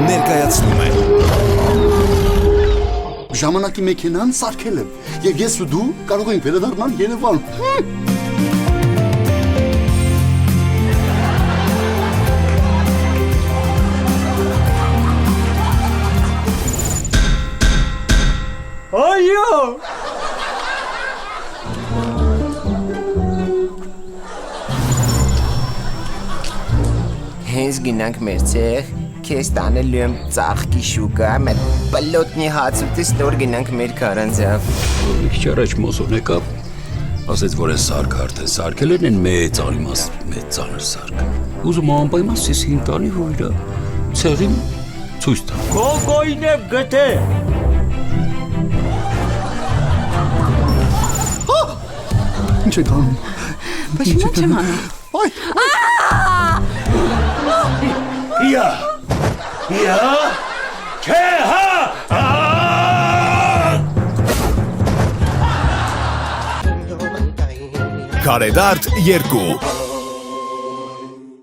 ներկայացնում է Ժամանակի մեքենան սարքել եմ եւ ես ու դու կարող ենք վերադառնալ Երևան։ Այո։ Հենց գնանք մեր ցեղ, քեզ տանելու եմ ծաղկի շուկա, մեր պլոտնի հացուտից նոր գնանք մեր քարանձավ։ Մի քիչ առաջ մոսոն եկավ, ասեց, որ այս սարքը արդեն սարքել են մեծ անիմաստ, մեծ ծանր սարք։ Ուզում անպայման սիսին տանի, որ իր ցեղին ցույց տա։ Գոգոյն է գտե։ Ինչ եք անում։ Բայց ինչ եմ անում։ Այ, Յա, չէ, հա։ Քարեդարդ 2